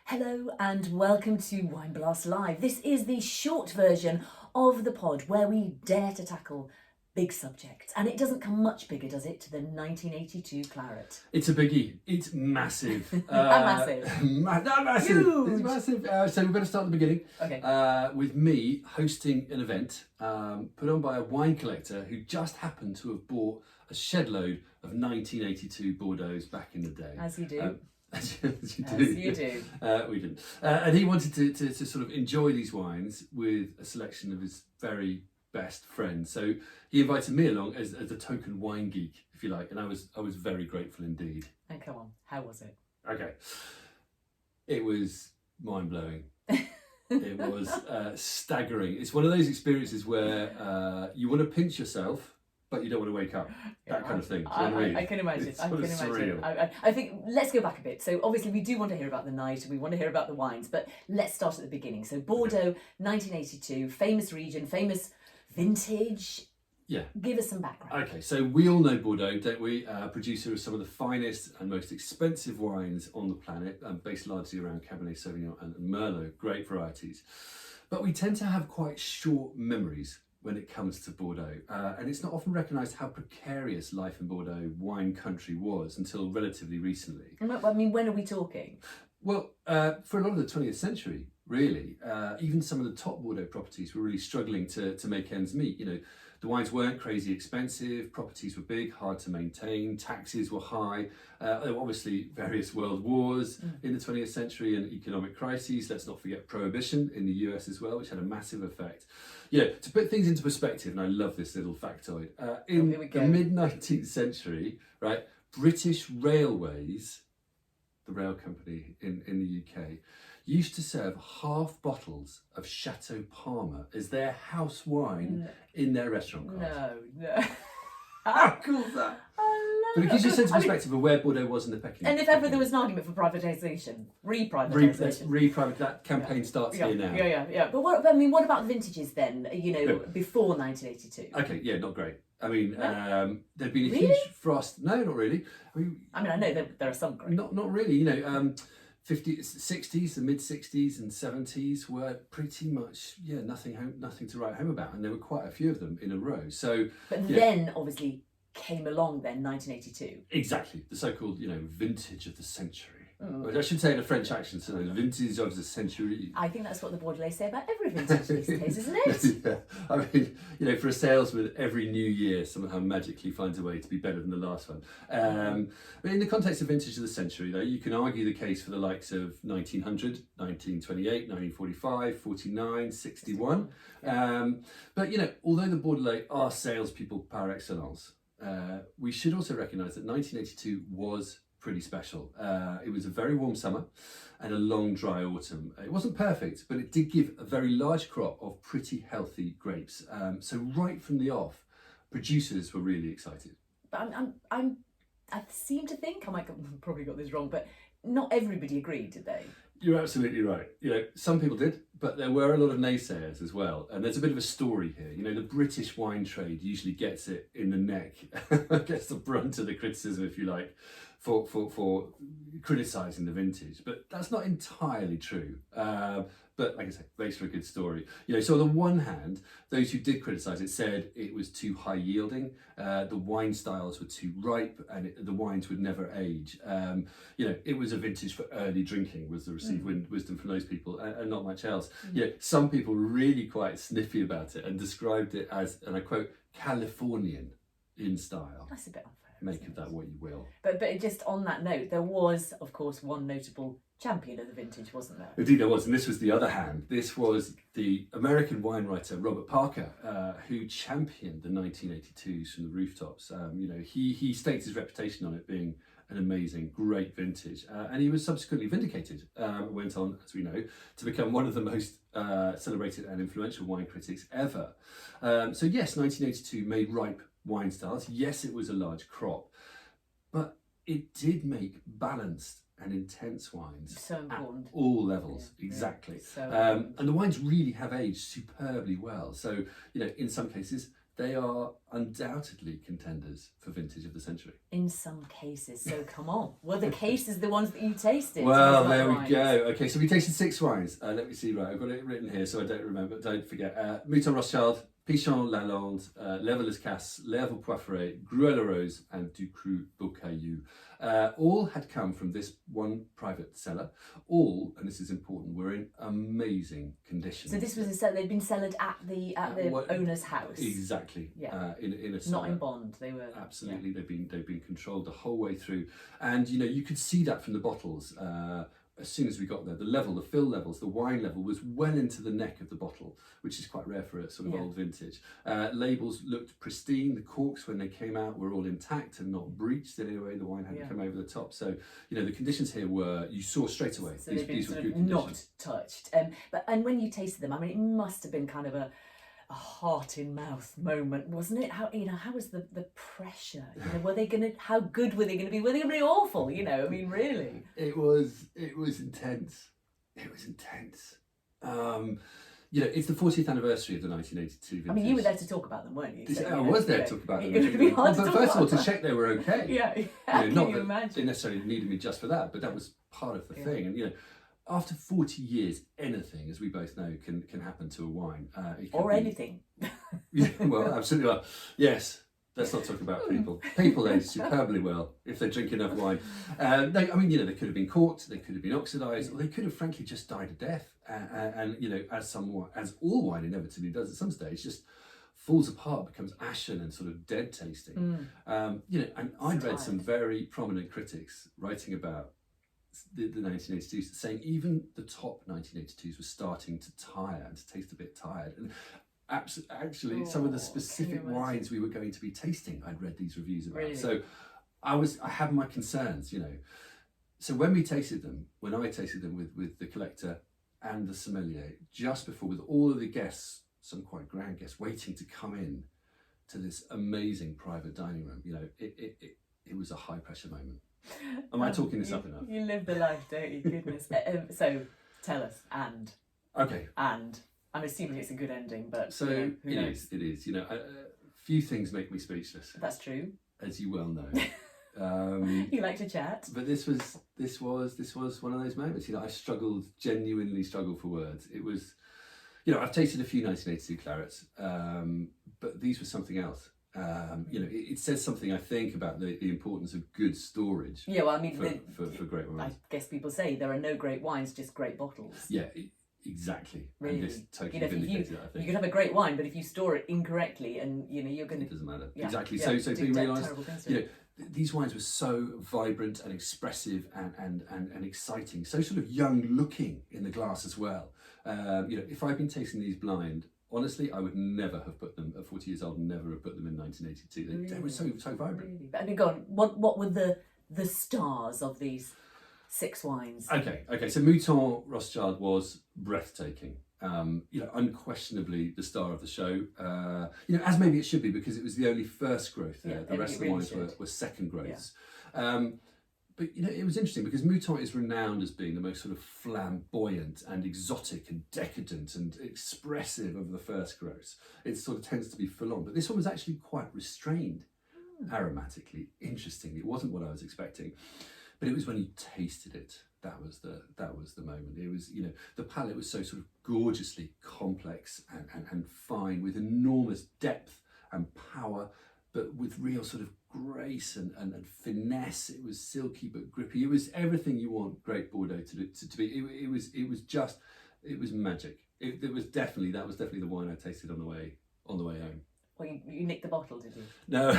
Hello and welcome to Wine Blast Live. This is the short version of the pod where we dare to tackle big subjects. And it doesn't come much bigger, does it, to the 1982 claret? It's a biggie. It's massive. Massive. Massive. Huge. It's massive. So we're going to start at the beginning. Okay. With me hosting an event put on by a wine collector who just happened to have bought a shed load of 1982 Bordeaux back in the day. As you do. As you do. As you do. We didn't. And he wanted to sort of enjoy these wines with a selection of his very best friends. So he invited me along as a token wine geek, if you like, and I was very grateful indeed. And come on, how was it? Okay. It was mind-blowing. It was staggering. It's one of those experiences where you want to pinch yourself, but you don't want to wake up. That kind of thing. Do you know what I mean? I can imagine. It's I can imagine. surreal. I think let's go back a bit. So obviously we do want to hear about the night. We want to hear about the wines, but let's start at the beginning. So Bordeaux, 1982, famous region, famous vintage. Yeah. Give us some background. Okay, so we all know Bordeaux, don't we? Producer of some of the finest and most expensive wines on the planet, based largely around Cabernet Sauvignon and Merlot, great varieties. But we tend to have quite short memories when it comes to Bordeaux, and it's not often recognised how precarious life in Bordeaux wine country was until relatively recently. I mean, when are we talking? Well, for a lot of the 20th century, really, even some of the top Bordeaux properties were really struggling to make ends meet. You know, the wines weren't crazy expensive, properties were big, hard to maintain, taxes were high. There were obviously various world wars in the 20th century and economic crises. Let's not forget Prohibition in the US as well, which had a massive effect. You know, to put things into perspective, and I love this little factoid, in the mid-19th century, right, British Railways, the rail company in the UK, used to serve half bottles of Chateaux Parma as their house wine in their restaurant cars. No. How cool is that? But it gives you a sense of perspective of where Bordeaux was in the pecking order. And if ever there was an argument for privatisation, re-privatisation. That campaign starts here now. Yeah. But what about the vintages then, before 1982? Okay, yeah, not great. I mean, there'd been a Really? huge frost. No, not really. I know there are some great. Not really. You know, 50s, 60s, the mid 60s and 70s were pretty much nothing to write home about, and there were quite a few of them in a row. So, but then obviously came along 1982. Exactly, the so-called vintage of the century. I should say in a French accent, so the vintage of the century. I think that's what the Bordelais say about every vintage these days, isn't it? Yeah, I mean, for a salesman, every new year somehow magically finds a way to be better than the last one. But in the context of vintage of the century, though, you can argue the case for the likes of 1900, 1928, 1945, 49, 61. But although the Bordelais are salespeople par excellence, we should also recognise that 1982 was pretty special. It was a very warm summer and a long dry autumn. It wasn't perfect, but it did give a very large crop of pretty healthy grapes. So right from the off, producers were really excited. But I seem to think, I probably got this wrong, but not everybody agreed, did they? You're absolutely right. Some people did, but there were a lot of naysayers as well. And there's a bit of a story here. The British wine trade usually gets it in the neck, gets the brunt of the criticism, if you like, for criticising the vintage. But that's not entirely true. But like I say, makes for a good story. So on the one hand, those who did criticise it said it was too high yielding, the wine styles were too ripe, and the wines would never age. It was a vintage for early drinking, was the received wisdom from those people, and not much else. Some people were really quite sniffy about it and described it as, and I quote, Californian in style. That's a bit unfair. Make of that what you will. But just on that note, there was, of course, one notable champion of the vintage, wasn't there? Indeed there was, and this was the other hand. This was the American wine writer Robert Parker, who championed the 1982s from the rooftops. He staked his reputation on it being an amazing, great vintage, and he was subsequently vindicated. Went on, as we know, to become one of the most celebrated and influential wine critics ever. So yes, 1982 made ripe wine styles. Yes, it was a large crop, but it did make balanced and intense wines. So important. At all levels, exactly. So and the wines really have aged superbly well. So, in some cases, they are undoubtedly contenders for vintage of the century. In some cases. So come on. Were the cases the ones that you tasted? Well, there we go. Okay, so we tasted 6 wines. Let me see, right, I've got it written here so I don't remember, don't forget. Mouton-Rothschild, Pichon Lalande, Leoville Las Cases, Leoville Poiffret, Gruel-la-Rose, and Du Cru Beaucaillou. All had come from this one private cellar. All, and this is important, were in amazing condition. So this was a cellar, they'd been cellared at the owner's house. Exactly. Yeah. In a cellar. Not in bond. They were absolutely. Yeah. They've been controlled the whole way through, and you could see that from the bottles. As soon as we got there, the fill levels, the wine level was well into the neck of the bottle, which is quite rare for a sort of old vintage. Labels looked pristine. The corks, when they came out, were all intact and not breached in any way. The wine hadn't come over the top. So, the conditions here you saw straight away. So these were good conditions. Not touched. And when you tasted them, I mean, it must have been kind of a heart in mouth moment, wasn't it? How was the pressure? Were they gonna? How good were they gonna be? Were they gonna be awful? I mean, really. It was intense. It was intense. It's the 40th anniversary of the 1982 vintage. I mean, you were there to talk about them, weren't you? So, I was there to talk about them. It would be hard to but first of all, to check they were okay. Yeah. Not Can you that imagine? they necessarily needed me just for that, but that was part of the thing. And after 40 years, anything, as we both know, can happen to a wine. Anything. Yeah, well, absolutely. Well, yes. Let's not talk about people. People age superbly well if they drink enough wine. They could have been corked, they could have been oxidised, or they could have, frankly, just died of death. As all wine inevitably does at some stage, just falls apart, becomes ashen and sort of dead tasting. And I'd read some very prominent critics writing about the 1982s, saying even the top 1982s were starting to tire and to taste a bit tired. And actually, some of the specific wines we were going to be tasting, I'd read these reviews about. Really? So I had my concerns, So when I tasted them with the collector and the sommelier, just before, with all of the guests, some quite grand guests, waiting to come in to this amazing private dining room, it was a high pressure moment. Am I talking this up enough? You live the life, don't you? Goodness. So tell us, and. Okay. And I'm assuming it's a good ending, but so who knows? It is. Few things make me speechless. That's true. As you well know. You like to chat. But this was one of those moments. I genuinely struggled for words. It was, I've tasted a few 1982 clarets, but these were something else. It says something, I think, about the importance of good storage. Yeah, well, I mean, for great wines. I guess people say there are no great wines, just great bottles. Yeah, exactly. Really, and this totally vindicated it, I think. You could have a great wine, but if you store it incorrectly, and you're going to, it doesn't matter. Yeah, exactly. Yeah, so being realised, you these wines were so vibrant and expressive and exciting, so sort of young looking in the glass as well. If I'd been tasting these blind, honestly, I would never have put them, at 40 years old, never have put them in 1982. They were so vibrant. Really? But I mean, go on, what were the stars of these 6 wines? Okay, so Mouton-Rothschild was breathtaking. Unquestionably the star of the show. As maybe it should be, because it was the only first growth there. The rest of the wines were second growths. Yeah. But it was interesting because Mouton is renowned as being the most sort of flamboyant and exotic and decadent and expressive of the first growths. It sort of tends to be full on, but this one was actually quite restrained aromatically. Interestingly, it wasn't what I was expecting, but it was when you tasted it that was the moment. It was, the palate was so sort of gorgeously complex and fine, with enormous depth and power, but with real sort of grace and finesse. It was silky but grippy. It was everything you want great Bordeaux to be. It was magic. That was definitely the wine I tasted on the way home. Well, you nicked the bottle, did you? No.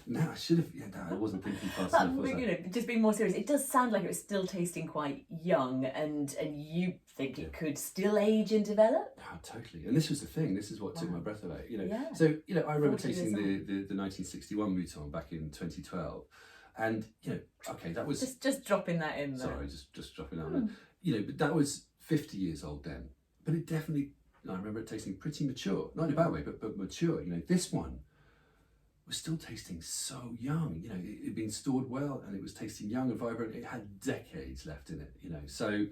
No, I should have. Yeah, no, I wasn't thinking fast enough. But, just being more serious, it does sound like it was still tasting quite young, and you think it could still age and develop? Oh, totally. And this was the thing. This is what took my breath away. So I remember tasting the 1961 Mouton back in 2012, and okay, that was just dropping that in there. Sorry, just dropping that in. But that was 50 years old then. But it definitely. I remember it tasting pretty mature, not in a bad way, but mature. This one was still tasting so young. It had been stored well, and it was tasting young and vibrant. It had decades left in it. So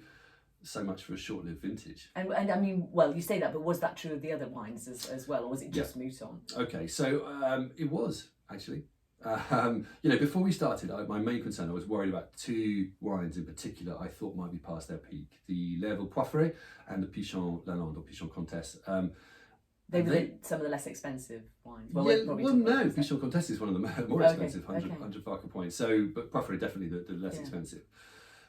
so much for a short-lived vintage. And I mean, well, you say that, but was that true of the other wines as well, or was it just Mouton? Okay, so it was actually. Before we started, my main concern, I was worried about two wines in particular I thought might be past their peak: the Leoville Poiffret and the Pichon Lalande or Pichon Comtesse. They were some of the less expensive wines. No, Pichon Comtesse is one of the more expensive, 100 Barker points. So, but Poiffret definitely the less expensive.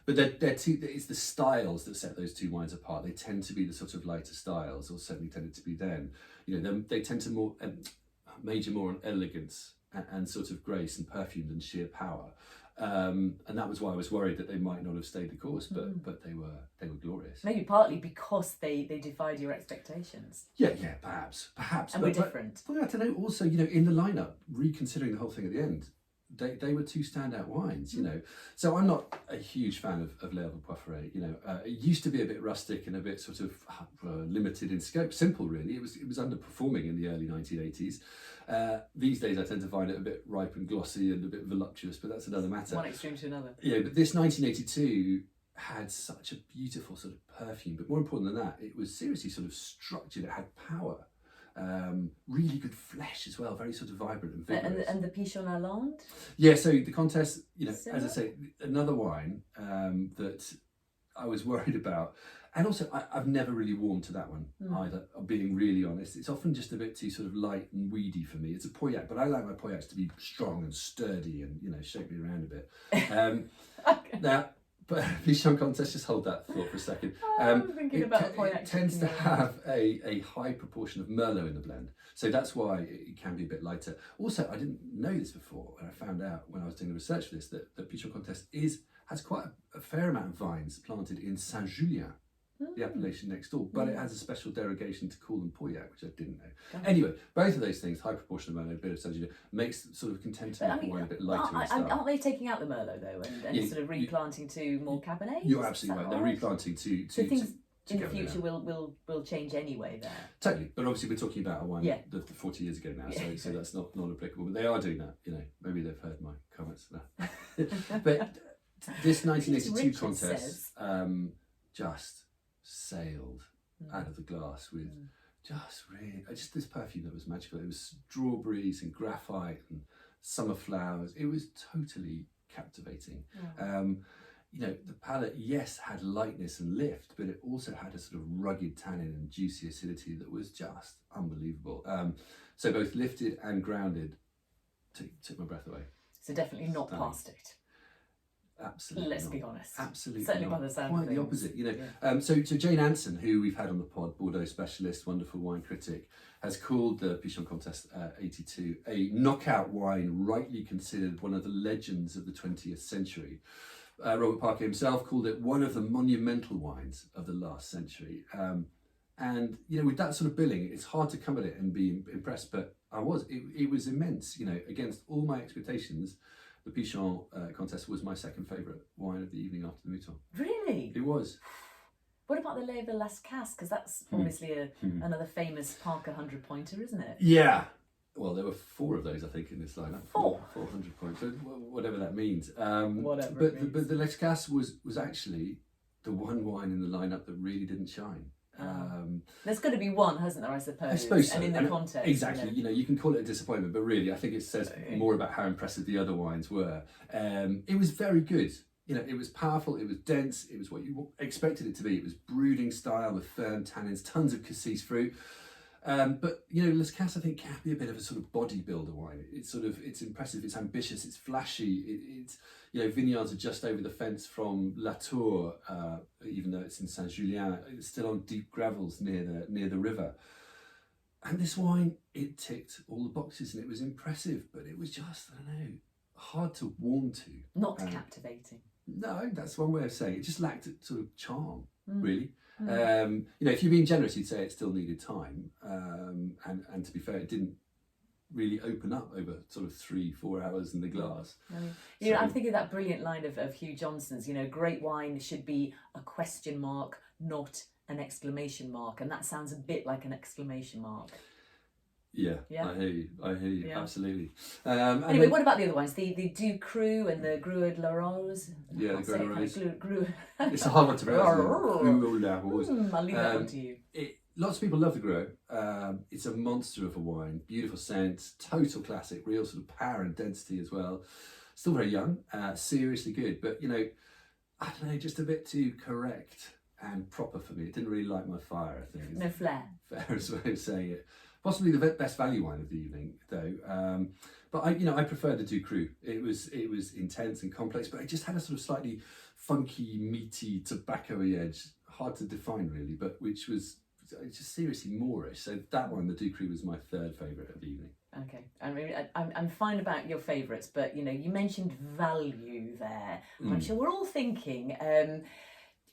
But they're two. It's the styles that set those two wines apart. They tend to be the sort of lighter styles, or certainly tended to be then. They tend to major more on elegance and sort of grace and perfume than sheer power. And that was why I was worried that they might not have stayed the course, but they were glorious. Maybe partly because they defied your expectations. Yeah, perhaps. And we're different. But I don't know. Also, in the lineup, reconsidering the whole thing at the end, they were two standout wines. So I'm not a huge fan of Leoville Poiffret. It used to be a bit rustic and a bit sort of limited in scope. Simple, really. It was underperforming in the early 1980s. These days I tend to find it a bit ripe and glossy and a bit voluptuous, but that's another matter. One extreme to another. Yeah, but this 1982 had such a beautiful sort of perfume, but more important than that, it was seriously sort of structured. It had power, really good flesh as well, very sort of vibrant and vigorous. And the Pichon Lalande? Yeah, so the Comtesse, Similar? as I say, another wine that I was worried about. And also, I've never really warmed to that one either, being really honest. It's often just a bit too sort of light and weedy for me. It's a Pauillac, but I like my Pauillacs to be strong and sturdy and, shake me around a bit. Okay. Now, but Pichon Comtesse, just hold that thought for a second. I'm thinking about Pauillac. It tends to have a high proportion of Merlot in the blend. So that's why it can be a bit lighter. Also, I didn't know this before, and I found out when I was doing the research for this, that Pichon Comtesse has quite a fair amount of vines planted in Saint-Julien, the appellation next door, but it has a special derogation to call them Pauillac, which I didn't know. Anyway, both of those things, high proportion of Merlot, a bit of Saint-Julien, makes sort of contemporary wine a bit lighter in style. Aren't they taking out the Merlot though, and sort of replanting to more Cabernet? You're absolutely right. They're replanting to things in the future will change anyway there. Totally, but obviously we're talking about a wine that 40 years ago now, so that's not applicable. But they are doing that. Maybe they've heard my comments now. But this 1982 Comtesse just sailed out of the glass with just this perfume that was magical. It was strawberries and graphite and summer flowers. It was totally captivating. The palate, yes, had lightness and lift, but it also had a sort of rugged tannin and juicy acidity that was just unbelievable. So both lifted and grounded took my breath away. So definitely not past it. Absolutely. Let's be honest. Absolutely. Certainly by the sound of Quite the opposite, Yeah. So Jane Anson, who we've had on the pod, Bordeaux specialist, wonderful wine critic, has called the Pichon Comtesse 82 a knockout wine, rightly considered one of the legends of the 20th century. Robert Parker himself called it one of the monumental wines of the last century. And with that sort of billing, it's hard to come at it and be impressed, but I was. It was immense. Against all my expectations, the Pichon Comtesse was my second favourite wine of the evening after the Mouton. Really? It was. What about the Leoville Las Cases? Because that's obviously another famous Parker 100-pointer, isn't it? Yeah. Well, there were 4 of those, I think, in this lineup. 400 points, whatever that means. But the Las Cases was actually the one wine in the lineup that really didn't shine. There's got to be one, hasn't there, I suppose? I suppose so. And in the context. Exactly. You can call it a disappointment, but really, I think it says more about how impressive the other wines were. It was very good. It was powerful, it was dense, it was what you expected it to be. It was brooding style with firm tannins, tons of cassis fruit. But Las Cases, I think, can be a bit of a sort of bodybuilder wine. It's impressive, it's ambitious, it's flashy. It's vineyards are just over the fence from La Tour, even though it's in Saint-Julien. It's still on deep gravels near the river. And this wine, it ticked all the boxes, and it was impressive, but it was just, I don't know, hard to warm to. Not captivating. No, that's one way of saying it. It just lacked sort of charm, really. If you're being generous, you'd say it still needed time. And to be fair, it didn't really open up over sort of 3-4 hours in the glass. I'm thinking of that brilliant line of Hugh Johnson's, great wine should be a question mark, not an exclamation mark. And that sounds a bit like an exclamation mark. Yeah, Yeah? I hear you, Yeah. absolutely. Anyway, what about the other wines? The Du Cru and the Grue de la Rose? Yeah, the Grue de la Rose. Grue. It's a hard one to pronounce. Grue de la Rose. I'll leave that one to you. Lots of people love the Grue. It's a monster of a wine, beautiful scent, total classic, real sort of power and density as well. Still very young, seriously good, but you know, I don't know, just a bit too correct and proper for me. It didn't really light my fire, I think. No flair. Fairest way of saying it. Possibly the best value wine of the evening, though. But I preferred the Du Cru. It was intense and complex, but it just had a sort of slightly funky, meaty, tobacco-y edge. Hard to define, really, but which was just seriously Moorish. So that one, the Du Cru, was my third favourite of the evening. Okay, I mean, I'm fine about your favourites, but you know, you mentioned value there. I'm sure we're all thinking.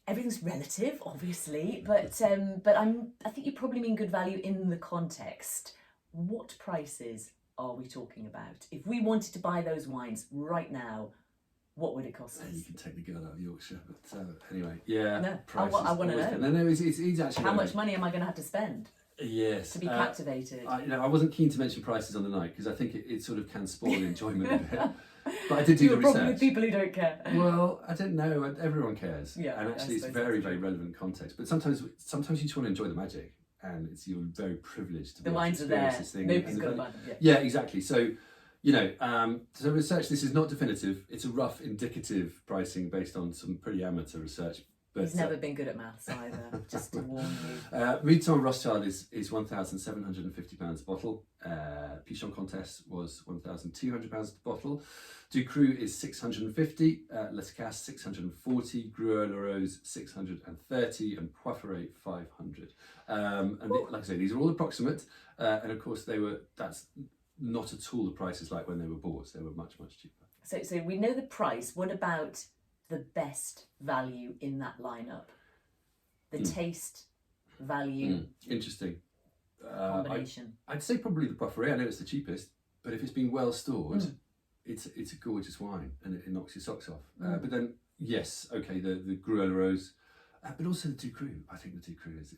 Everything's relative, obviously, but I think you probably mean good value in the context. What prices are we talking about? If we wanted to buy those wines right now, what would it cost us? You can take the girl out of Yorkshire, but anyway, yeah. No, prices I want to know. No, it's actually. How much money am I going to have to spend? Yes. To be captivated. I wasn't keen to mention prices on the night because I think it sort of can spoil the enjoyment a bit. But I did do the research. Probably with people who don't care. Well, I don't know. Everyone cares. Yeah, and actually, it's very, very relevant context. But sometimes you just want to enjoy the magic, and you're very privileged to be the wines are there. Nobody's got to buy them. Yeah, exactly. So, so research. This is not definitive. It's a rough indicative pricing based on some pretty amateur research. But, he's never been good at maths either, just to warn you. Mouton-Rothschild is £1,750 a bottle. Pichon Comtesse was £1,200 a bottle. Du Cru is £650. Las Cases 640. Grue la Rose 630, and Poifferet 500. Like I say, these are all approximate, and of course that's not at all the prices like when they were bought. They were much, much cheaper. So we know the price. What about the best value in that lineup? The taste, value, interesting combination. I'd say probably the Poifferet. I know it's the cheapest, but if it's been well stored, it's a gorgeous wine and it knocks your socks off. But then, yes, okay, the Grue la Rose, but also the Du Cru. I think the Du Cru is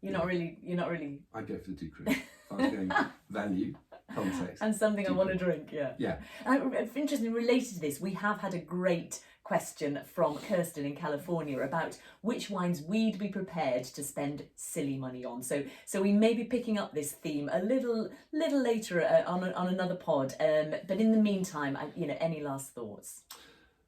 You're not really. I'd go for the Du Cru. If I was going value, context, and something I want to drink. Yeah. Interestingly, related to this, we have had a great question from Kirsten in California about which wines we'd be prepared to spend silly money on. So we may be picking up this theme a little later on another pod. But in the meantime, any last thoughts?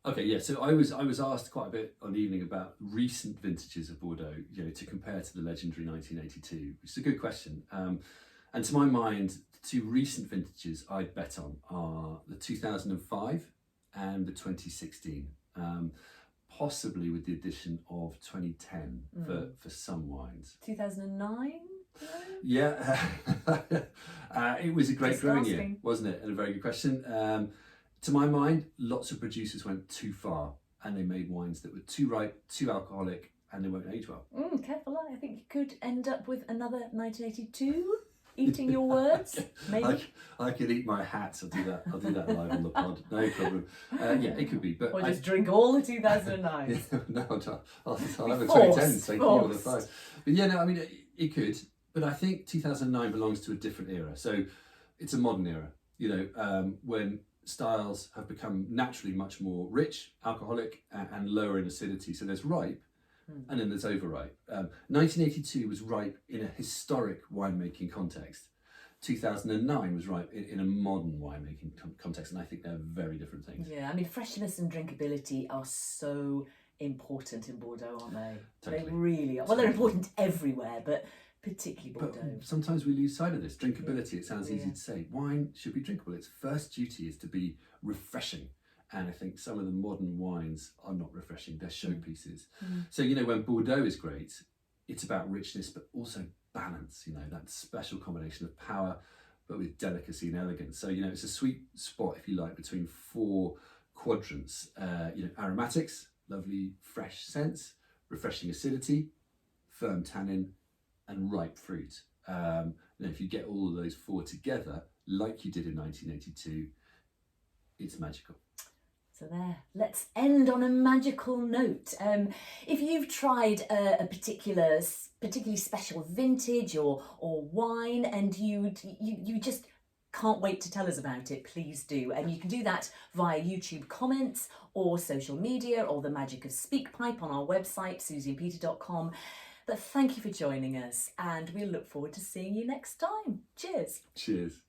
Okay, yeah. So I was asked quite a bit on the evening about recent vintages of Bordeaux, to compare to the legendary 1982, which is a good question. And to my mind, the two recent vintages I'd bet on are the 2005 and the 2016. Possibly with the addition of 2010 for some wines. 2009? Yeah, it was a great growing year, wasn't it? And a very good question. To my mind, lots of producers went too far and they made wines that were too ripe, too alcoholic, and they won't age well. Careful, I think you could end up with another 1982. Eating your words, maybe. I could eat my hat. I'll do that live on the pod. No problem. Yeah, it could be. But or just drink all the 2009. No, I'll have a 2010. Take all the five. But yeah, no, I mean it could. But I think 2009 belongs to a different era. So it's a modern era. When styles have become naturally much more rich, alcoholic, and lower in acidity. So there's ripe. And then there's overripe. 1982 was ripe in a historic winemaking context. 2009 was ripe in a modern winemaking context, and I think they're very different things. Yeah, I mean, freshness and drinkability are so important in Bordeaux, aren't they? Totally. They really are. Well, they're important everywhere, but particularly Bordeaux. But sometimes we lose sight of this. Drinkability, it sounds easy to say. Wine should be drinkable. Its first duty is to be refreshing. And I think some of the modern wines are not refreshing. They're showpieces. So, when Bordeaux is great, it's about richness, but also balance, that special combination of power, but with delicacy and elegance. So, it's a sweet spot, if you like, between four quadrants. Aromatics, lovely fresh scents, refreshing acidity, firm tannin, and ripe fruit. If you get all of those four together, like you did in 1982, it's magical. So there, let's end on a magical note. If you've tried a particularly special vintage or wine, and you just can't wait to tell us about it, please do. And you can do that via YouTube comments or social media or the magic of SpeakPipe on our website, susieandpeter.com. But thank you for joining us, and we'll look forward to seeing you next time. Cheers. Cheers.